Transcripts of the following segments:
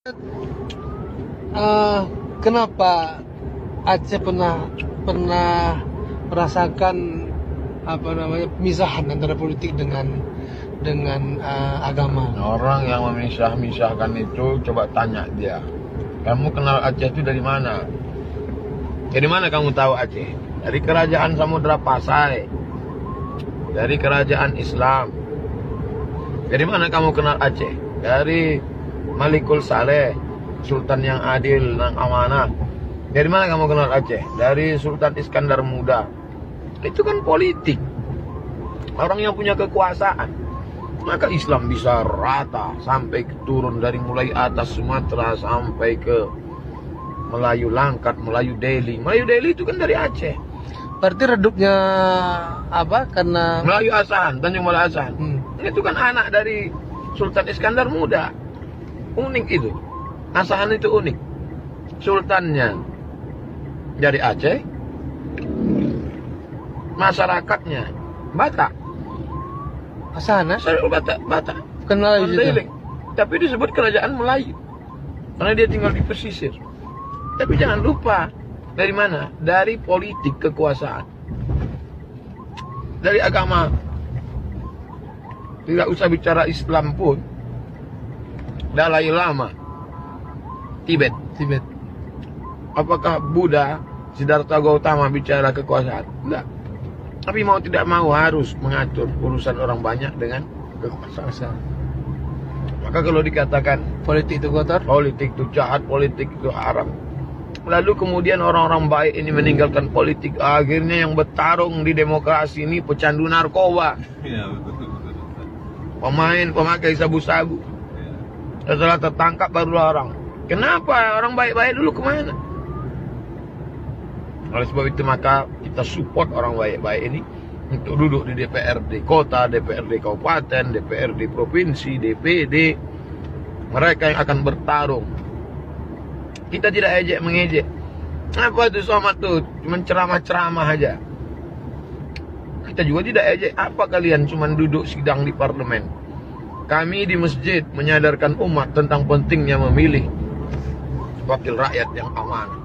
Eh, kenapa Aceh pernah merasakan pemisahan antara politik dengan agama? Orang yang memisahkan itu coba tanya dia. Kamu kenal Aceh itu dari mana? Dari mana kamu tahu Aceh? Dari kerajaan Samudra Pasai. Dari kerajaan Islam. Dari mana kamu kenal Aceh? Dari Malikul Saleh, Sultan yang adil dan amanah. Dari mana kamu kenal Aceh? Dari Sultan Iskandar Muda. Itu kan politik. Orang yang punya kekuasaan. Maka Islam bisa rata sampai turun dari mulai atas Sumatera sampai ke Melayu Langkat, Melayu Deli. Melayu Deli itu kan dari Aceh. Berarti redupnya karena Melayu Asahan, Tanjung Balai Asahan. Itu kan anak dari Sultan Iskandar Muda. Unik itu. Asahan itu unik. Sultannya dari Aceh. Masyarakatnya Batak. Asana Batak. kenal di situ. Tapi disebut kerajaan Melayu. Karena dia tinggal di pesisir. Tapi jangan lupa, dari mana? Dari politik kekuasaan. Dari agama. Tidak usah bicara Islam pun. Dalai Lama, Tibet. Apakah Buddha, Siddhartha Gautama bicara kekuasaan? Enggak. Tapi mau tidak mau harus mengatur urusan orang banyak dengan kekuasaan. Maka kalau dikatakan Politik itu kotor. politik itu jahat, politik itu haram. Lalu kemudian orang-orang baik ini meninggalkan politik. Akhirnya yang bertarung di demokrasi ini pecandu narkoba. Iya, betul. Pemakai sabu-sabu. Setelah tertangkap barulah orang. Kenapa? Orang baik-baik dulu kemana? Oleh sebab itu maka kita support orang baik-baik ini untuk duduk di DPRD kota, DPRD kabupaten, DPRD provinsi, DPD. Mereka yang akan bertarung. Kita tidak ejek mengejek. Apa itu Somad tuh? Cuma ceramah-ceramah aja. Kita juga tidak ejek. Apa kalian cuma duduk sidang di parlemen? Kami di masjid menyadarkan umat tentang pentingnya memilih wakil rakyat yang amanah.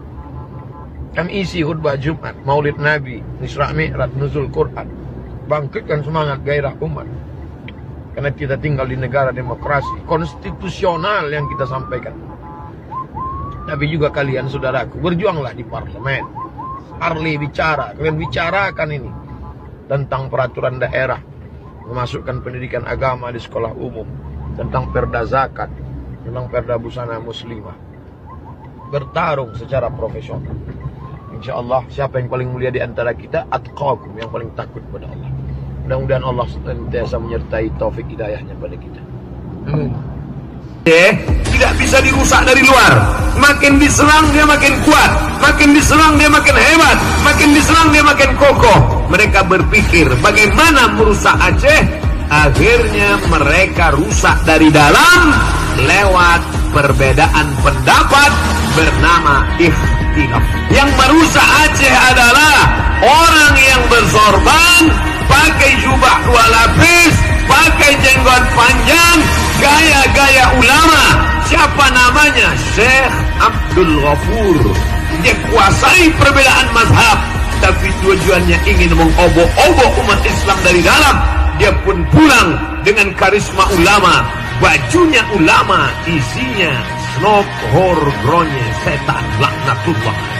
Kami isi khutbah Jumat, Maulid Nabi, Isra Mi'raj, Nuzul Quran. Bangkitkan semangat gairah umat. Karena kita tinggal di negara demokrasi, konstitusional yang kita sampaikan. Tapi juga kalian saudaraku, berjuanglah di parlemen. Arli bicara, kalian bicarakan ini tentang peraturan daerah. Memasukkan pendidikan agama di sekolah umum, tentang perda zakat, tentang perda busana muslimah. Bertarung secara profesional. Insya Allah siapa yang paling mulia di antara kita? Atqakum, yang paling takut pada Allah. Mudah-mudahan Allah senantiasa menyertai taufik hidayahnya pada kita. Amin. Tidak bisa dirusak dari luar. Makin diserang dia makin kuat, makin diserang dia makin hebat, makin diserang dia makin kokoh. Mereka berpikir bagaimana merusak Aceh. Akhirnya mereka rusak dari dalam lewat perbedaan pendapat bernama ikhtilaf. Yang merusak Aceh adalah orang yang bersorban, pakai jubah 2 lapis, pakai jenggot panjang, gaya-gaya ulama. Siapa namanya? Syekh Abdul Ghafur. Dia kuasai perbedaan mazhab, tapi tujuannya ingin mengobok-obok umat Islam dari dalam. Dia pun pulang dengan karisma ulama. Bajunya ulama, isinya snok horgronye setan laknatullah.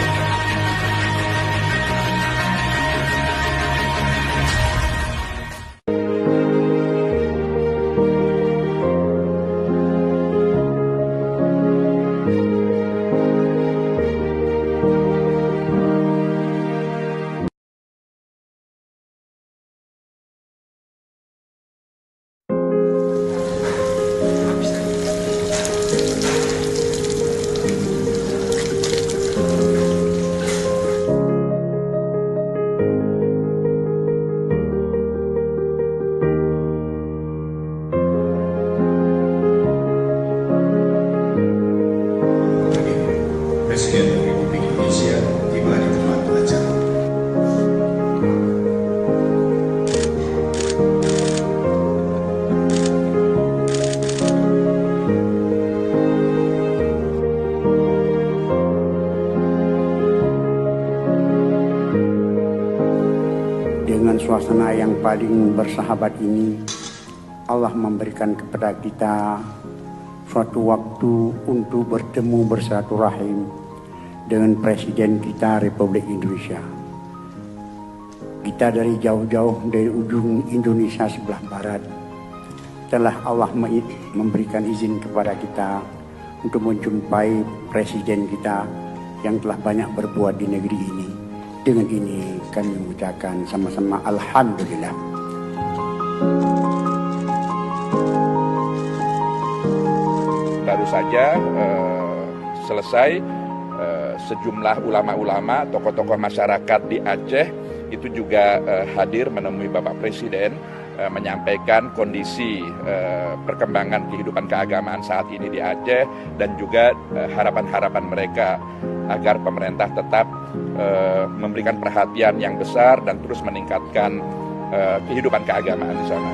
suasana yang paling bersahabat ini, Allah memberikan kepada kita suatu waktu untuk bertemu bersilaturahim dengan Presiden kita Republik Indonesia. Kita dari jauh-jauh dari ujung Indonesia sebelah barat telah Allah memberikan izin kepada kita untuk menjumpai Presiden kita yang telah banyak berbuat di negeri ini. Dengan ini kami mengucapkan sama-sama Alhamdulillah. Baru saja selesai sejumlah ulama-ulama, tokoh-tokoh masyarakat di Aceh itu juga hadir menemui Bapak Presiden, menyampaikan kondisi perkembangan kehidupan keagamaan saat ini di Aceh dan juga harapan-harapan mereka agar pemerintah tetap memberikan perhatian yang besar dan terus meningkatkan kehidupan keagamaan di sana.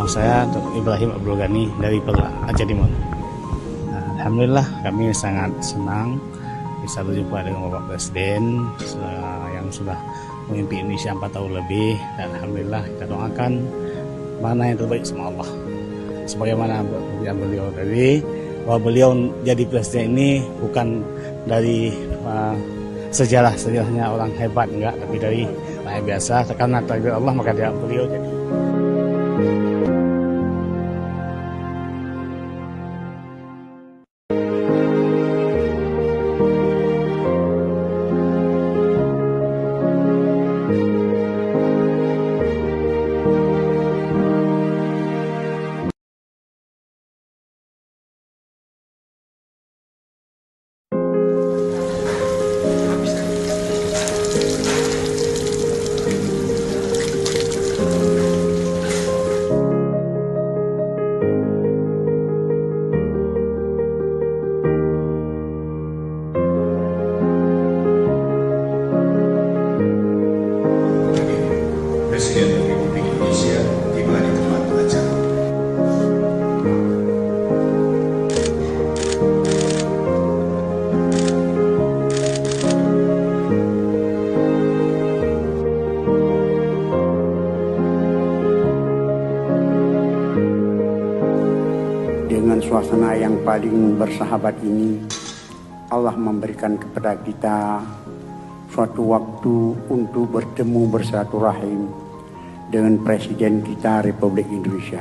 Saya Ibrahim Abdul Ghani dari Aceh Timur. Alhamdulillah kami sangat senang bisa berjumpa dengan Bapak Presiden yang sudah memimpin Indonesia 4 tahun lebih, dan Alhamdulillah kita doakan mana yang terbaik sama Allah. Sebagaimana yang beliau tadi, bahwa beliau jadi presiden ini bukan dari sejarahnya orang hebat, enggak, tapi dari rakyat biasa. Karena takdir Allah maka beliau jadi. Presiden Republik Indonesia tiba di tempat acara. Dengan suasana yang paling bersahabat ini, Allah memberikan kepada kita suatu waktu untuk bertemu bersilaturahim dengan Presiden kita Republik Indonesia.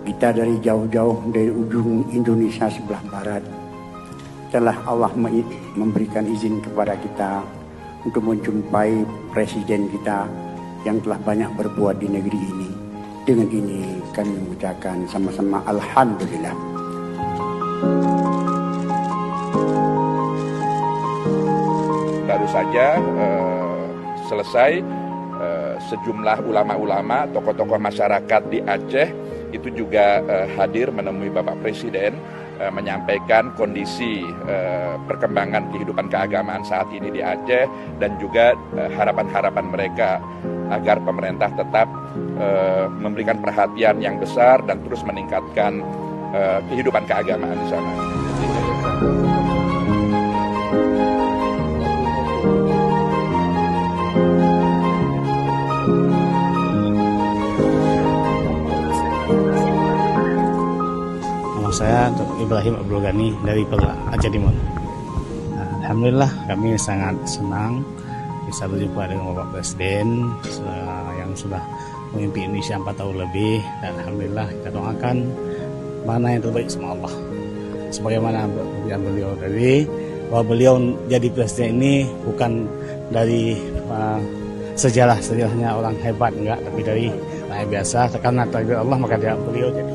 Kita dari jauh-jauh dari ujung Indonesia sebelah barat telah Allah memberikan izin kepada kita untuk menjumpai Presiden kita yang telah banyak berbuat di negeri ini. Dengan ini kami mengucapkan sama-sama Alhamdulillah. Baru saja selesai sejumlah ulama-ulama, tokoh-tokoh masyarakat di Aceh itu juga hadir menemui Bapak Presiden, menyampaikan kondisi perkembangan kehidupan keagamaan saat ini di Aceh dan juga harapan-harapan mereka agar pemerintah tetap memberikan perhatian yang besar dan terus meningkatkan kehidupan keagamaan di sana. Saya Ibrahim Abdul Ghani dari Aceh Timur. Alhamdulillah kami sangat senang bisa berjumpa dengan Bapak Presiden yang sudah memimpin Indonesia 4 tahun lebih, dan Alhamdulillah kita doakan mana yang terbaik sama Allah. Sebagaimana yang beliau tadi, bahwa beliau jadi presiden ini bukan dari sejarahnya orang hebat, enggak, tapi dari rakyat biasa. Karena takdir Allah maka beliau jadi.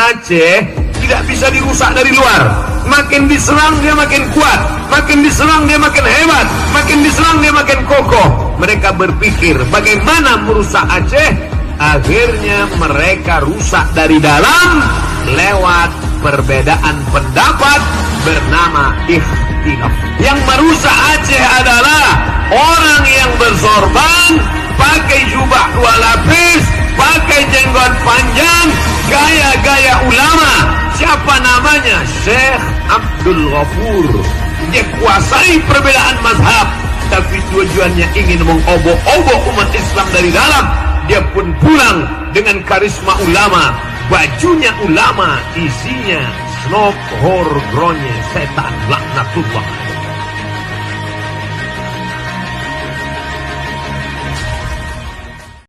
Aceh tidak bisa dirusak dari luar. Makin diserang dia makin kuat, makin diserang dia makin hebat, makin diserang dia makin kokoh. Mereka berpikir bagaimana merusak Aceh. Akhirnya mereka rusak dari dalam lewat perbedaan pendapat bernama ikhtilaf. khilaf. Yang merusak Aceh adalah orang yang bersorban, pakai jubah 2 lapis, pakai jenggot panjang, gaya-gaya ulama. Siapa namanya? Syekh Abdul Ghafur. Dia kuasai perbedaan mazhab, tapi tujuannya ingin mengobok-obok umat Islam dari dalam. Dia pun pulang dengan karisma ulama, bajunya ulama, isinya snop, horgronye, setan, laknatullah.